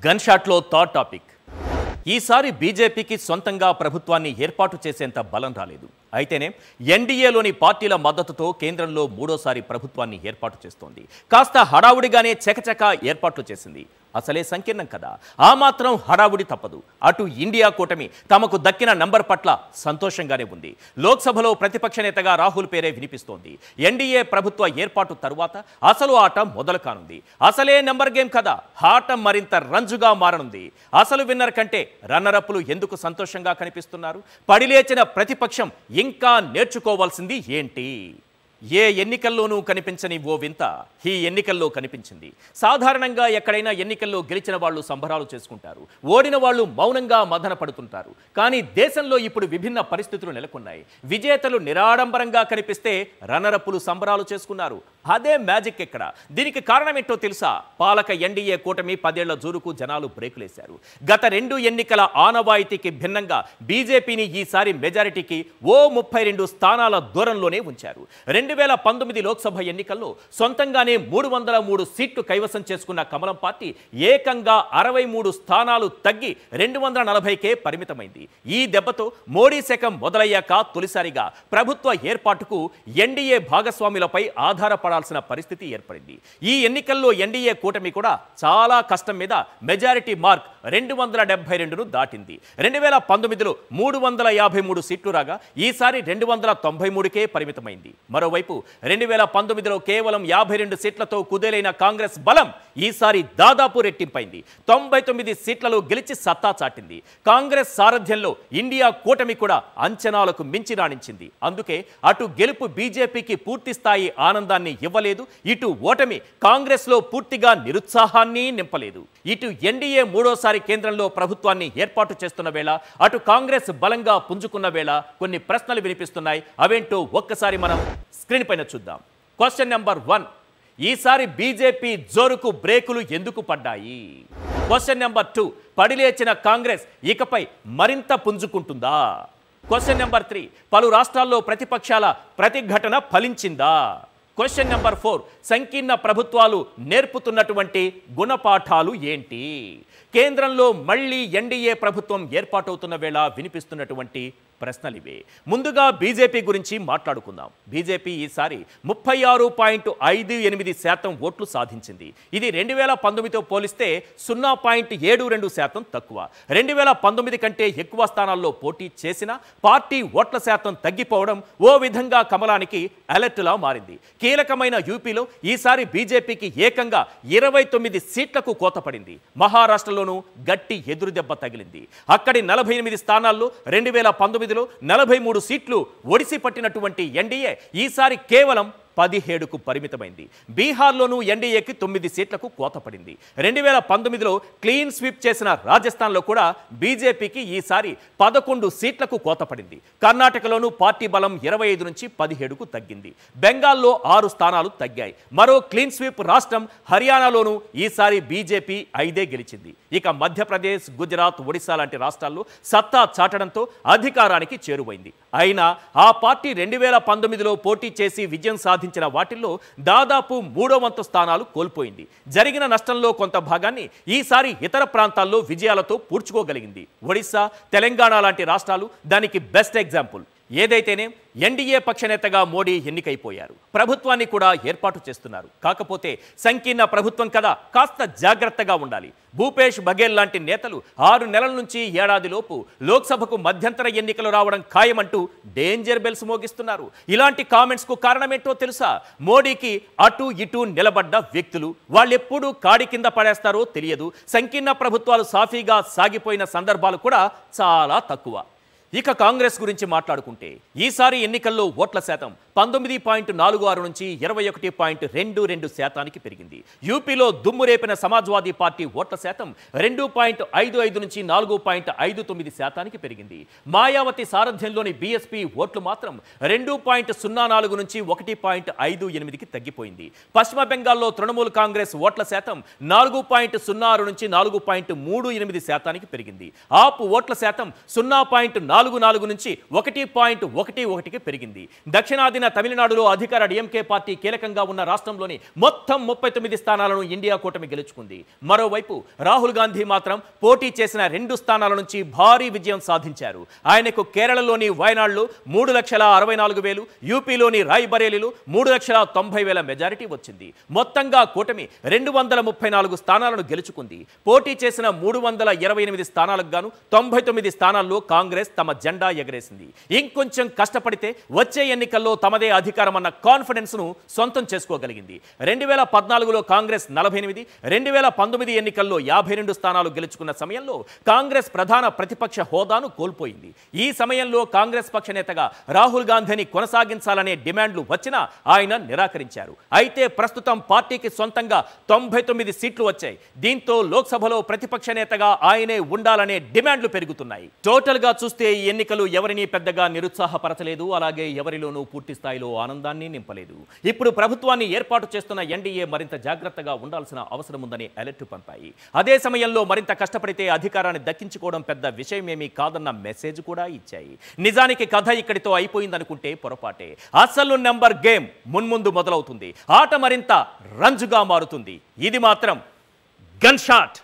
Gun షాట్లో third topic. ఈసారి బీజేపీకి సొంతంగా ప్రభుత్వాన్ని ఏర్పాటు చేసేంత బలం రాలేదు. అయితేనే ఎన్డీఏలోని పార్టీల మద్దతుతో కేంద్రంలో మూడోసారి ప్రభుత్వాన్ని ఏర్పాటు చేస్తోంది. కాస్త హడావుడిగానే చకచక ఏర్పాట్లు చేసింది. అసలే సంకీర్ణం కదా, ఆ మాత్రం హడావుడి తప్పదు. అటు ఇండియా కూటమి తమకు దక్కిన నంబర్ పట్ల సంతోషంగానే ఉంది. లోక్సభలో ప్రతిపక్ష నేతగా రాహుల్ పేరే వినిపిస్తోంది. ఎన్డీఏ ప్రభుత్వ ఏర్పాటు తరువాత అసలు ఆట మొదలు కానుంది. అసలే నెంబర్ గేమ్ కదా, ఆట మరింత రంజుగా మారనుంది. అసలు విన్నర్ కంటే రన్నరప్పులు ఎందుకు సంతోషంగా కనిపిస్తున్నారు? పడిలేచిన ప్రతిపక్షం ఇంకా నేర్చుకోవాల్సింది ఏంటి? ఏ ఎన్నికల్లోనూ కనిపించని ఓ వింత ఈ ఎన్నికల్లో కనిపించింది. సాధారణంగా ఎక్కడైనా ఎన్నికల్లో గెలిచిన వాళ్ళు సంబరాలు చేసుకుంటారు, ఓడిన వాళ్ళు మౌనంగా మదన పడుతుంటారు. కానీ దేశంలో ఇప్పుడు విభిన్న పరిస్థితులు నెలకొన్నాయి. విజేతలు నిరాడంబరంగా కనిపిస్తే రన్నరప్పులు సంబరాలు చేసుకున్నారు. అదే మ్యాజిక్ ఎక్కడ? దీనికి కారణమేంటో తెలుసా? పాలక ఎన్డీఏ కూటమి 10 ఏళ్ల జోరుకు జనాలు బ్రేకులేశారు. గత 2 ఎన్నికల ఆనవాయితీకి భిన్నంగా బీజేపీని ఈసారి మెజారిటీకి ఓ 32 స్థానాల దూరంలోనే ఉంచారు. 2019 లోక్సభ ఎన్నికల్లో సొంతంగానే 303 సీట్లు కైవసం చేసుకున్న కమలం పార్టీ ఏకంగా 63 స్థానాలు తగ్గి 240కే పరిమితమైంది. ఈ దెబ్బతో మోడీ శకం మొదలయ్యాక తొలిసారిగా ప్రభుత్వ ఏర్పాటుకు ఎన్డీఏ భాగస్వాములపై ఆధారపడాల్సిన పరిస్థితి ఏర్పడింది. ఈ ఎన్నికల్లో ఎన్డీఏ కూటమి కూడా చాలా కష్టం మీద మెజారిటీ మార్క్ 272ను దాటింది. 2019లో 353 సీట్లు రాగా ఈసారి 293కే పరిమితమైంది. మరోవైపు 2019లో కేవలం 52 సీట్లతో కుదేలైన కాంగ్రెస్ బలం ఈసారి దాదాపు రెట్టింపైంది. 99 సీట్లలో గెలిచి సత్తా చాటింది. కాంగ్రెస్ సారథ్యంలో ఇండియా కూటమి కూడా అంచనాలకు మించి రాణించింది. అందుకే అటు గెలుపు బీజేపీకి పూర్తి స్థాయి ఆనందాన్ని ఇవ్వలేదు, ఇటు ఓటమి కాంగ్రెస్లో పూర్తిగా నిరుత్సాహాన్ని నింపలేదు. ఇటు ఎన్డీఏ మూడోసారి కేంద్రంలో ప్రభుత్వాన్ని ఏర్పాటు చేస్తున్న వేళ, అటు కాంగ్రెస్ బలంగా పుంజుకున్న వేళ కొన్ని ప్రశ్నలు వినిపిస్తున్నాయి. అవేంటో ఒక్కసారి మనం స్క్రీన్ పైన చూద్దాం. క్వశ్చన్ నెంబర్ 1, ఈసారి బీజేపీ జోరుకు బ్రేకులు ఎందుకు పడ్డాయి? క్వశ్చన్ నెంబర్ 2, పడిలేచిన కాంగ్రెస్ ఇకపై మరింత పుంజుకుంటుందా? క్వశ్చన్ నెంబర్ 3, పలు రాష్ట్రాల్లో ప్రతిపక్షాల ప్రతిఘటన ఫలించిందా? క్వశ్చన్ నెంబర్ 4, సంకీర్ణ ప్రభుత్వాలు నేర్పుతున్నటువంటి గుణపాఠాలు ఏంటి? కేంద్రంలో మళ్ళీ ఎన్డీఏ ప్రభుత్వం ఏర్పాటవుతున్న వేళ వినిపిస్తున్నటువంటి ప్రశ్నలివే. ముందుగా బీజేపీ గురించి మాట్లాడుకుందాం. బీజేపీ ఈసారి 36.58% ఓట్లు సాధించింది. ఇది 2019తో పోలిస్తే 0.72% తక్కువ. 2019 కంటే ఎక్కువ స్థానాల్లో పోటీ చేసిన పార్టీ ఓట్ల శాతం తగ్గిపోవడం ఓ విధంగా కమలానికి అలర్టులా మారింది. కీలకమైన యూపీలో ఈసారి బీజేపీకి ఏకంగా 29 సీట్లకు కోతపడింది. మహారాష్ట్రలోనూ గట్టి ఎదురుదెబ్బ తగిలింది. అక్కడి 48 స్థానాల్లో 2019లో 43 సీట్లు ఒడిసి పట్టినటువంటి ఎన్డీఏ ఈసారి కేవలం 17కు పరిమితమైంది. బీహార్లోనూ ఎన్డీఏకి 9 సీట్లకు కోతపడింది. 2019లో క్లీన్ స్వీప్ చేసిన రాజస్థాన్లో కూడా బీజేపీకి ఈసారి 11 సీట్లకు కోతపడింది. కర్ణాటకలోనూ పార్టీ బలం 25 నుంచి 17కు తగ్గింది. బెంగాల్లో 6 స్థానాలు తగ్గాయి. మరో క్లీన్ స్వీప్ రాష్ట్రం హర్యానాలోనూ ఈసారి బీజేపీ 5 గెలిచింది. ఇక మధ్యప్రదేశ్, గుజరాత్, ఒడిశా లాంటి రాష్ట్రాల్లో సత్తా చాటడంతో అధికారానికి చేరువైంది. అయినా ఆ పార్టీ 2019లో పోటీ చేసి విజయం సాధించిన వాటిల్లో దాదాపు 3వ వంతు స్థానాలు కోల్పోయింది. జరిగిన నష్టంలో కొంత భాగాన్ని ఈసారి ఇతర ప్రాంతాల్లో విజయాలతో పూడ్చుకోగలిగింది. ఒడిశా, తెలంగాణ లాంటి రాష్ట్రాలు దానికి బెస్ట్ ఎగ్జాంపుల్. ఏదైతేనే ఎన్డీఏ పక్షనేతగా మోడీ ఎన్నికైపోయారు. ప్రభుత్వాన్ని కూడా ఏర్పాటు చేస్తున్నారు. కాకపోతే సంకీర్ణ ప్రభుత్వం కదా, కాస్త జాగ్రత్తగా ఉండాలి. భూపేష్ బఘేల్ లాంటి నేతలు 6 నెలల నుంచి ఏడాదిలోపు లోక్సభకు మధ్యంతర ఎన్నికలు రావడం ఖాయమంటూ డేంజర్ బెల్స్ మోగిస్తున్నారు. ఇలాంటి కామెంట్స్కు కారణమేంటో తెలుసా? మోడీకి అటు ఇటు నిలబడ్డ వ్యక్తులు. వాళ్ళెప్పుడు కాడి కింద పడేస్తారో తెలియదు. సంకీర్ణ ప్రభుత్వాలు సాఫీగా సాగిపోయిన సందర్భాలు కూడా చాలా తక్కువ. ఇక కాంగ్రెస్ గురించి మాట్లాడుకుంటే ఈసారి ఎన్నికల్లో ఓట్ల శాతం 19.46 నుంచి 21.22% పెరిగింది. యూపీలో దుమ్ము రేపిన సమాజ్వాదీ పార్టీ ఓట్ల శాతం 2.55 నుంచి 4.59% పెరిగింది. మాయావతి సారథ్యంలోని బీఎస్పీ ఓట్లు మాత్రం 2.04 నుంచి 1.58కి తగ్గిపోయింది. పశ్చిమ బెంగాల్లో తృణమూల్ కాంగ్రెస్ ఓట్ల శాతం 4.06 నుంచి 4.38% పెరిగింది. ఆప్ ఓట్ల శాతం 0.44 నుంచి 1.11కి పెరిగింది. దక్షిణాదిన తమిళనాడులో అధికార డిఎంకే పార్టీ కీలకంగా ఉన్న రాష్ట్రంలోని మొత్తం 39 స్థానాలను ఇండియా కూటమి గెలుచుకుంది. మరోవైపు రాహుల్ గాంధీ మాత్రం పోటీ చేసిన 2 స్థానాల నుంచి భారీ విజయం సాధించారు. ఆయనకు కేరళలోని వయనాడ్లో 3,64,000, యూపీలోని రాయ్బరేలీలో 3,90,000 మెజారిటీ వచ్చింది. మొత్తంగా కూటమి 234 స్థానాలను గెలుచుకుంది. పోటీ చేసిన 328 స్థానాలకు గాను 99 స్థానాల్లో కాంగ్రెస్ తమ జెండా ఎగరేసింది. ఇంకొంచెం కష్టపడితే వచ్చే ఎన్నికల్లో తమదే అధికారం అన్న కాన్ఫిడెన్స్ ను సొంతం చేసుకోగలిగింది. 2014లో కాంగ్రెస్ 48, 2019 ఎన్నికల్లో 52 స్థానాలు గెలుచుకున్న సమయంలో కాంగ్రెస్ ప్రధాన ప్రతిపక్ష హోదాను కోల్పోయింది. ఈ సమయంలో కాంగ్రెస్ పక్ష నేతగా రాహుల్ గాంధీని కొనసాగించాలనే డిమాండ్లు వచ్చినా ఆయన నిరాకరించారు. అయితే ప్రస్తుతం పార్టీకి సొంతంగా 99 సీట్లు వచ్చాయి. దీంతో లోక్సభలో ప్రతిపక్ష నేతగా ఆయనే ఉండాలనే డిమాండ్లు పెరుగుతున్నాయి. టోటల్ గా చూస్తే ఈ ఎన్నికలు ఎవరిని పెద్దగా నిరుత్సాహపరచలేదు, అలాగే ఎవరిలోనూ పూర్తి స్థాయిలో ఆనందాన్ని నింపలేదు. ఇప్పుడు ప్రభుత్వాన్ని ఏర్పాటు చేస్తున్న ఎన్డీఏ మరింత జాగ్రత్తగా ఉండాల్సిన అవసరం ఉందని అలర్ట్ పంపాయి. అదే సమయంలో మరింత కష్టపడితే అధికారాన్ని దక్కించుకోవడం పెద్ద విషయమేమీ కాదన్న మెసేజ్ కూడా ఇచ్చాయి. నిజానికి కథ ఇక్కడితో అయిపోయిందనుకుంటే పొరపాటే. అసలు నెంబర్ గేమ్ మున్ముందు మొదలవుతుంది. ఆట మరింత రంజుగా మారుతుంది. ఇది మాత్రం గన్ షాట్.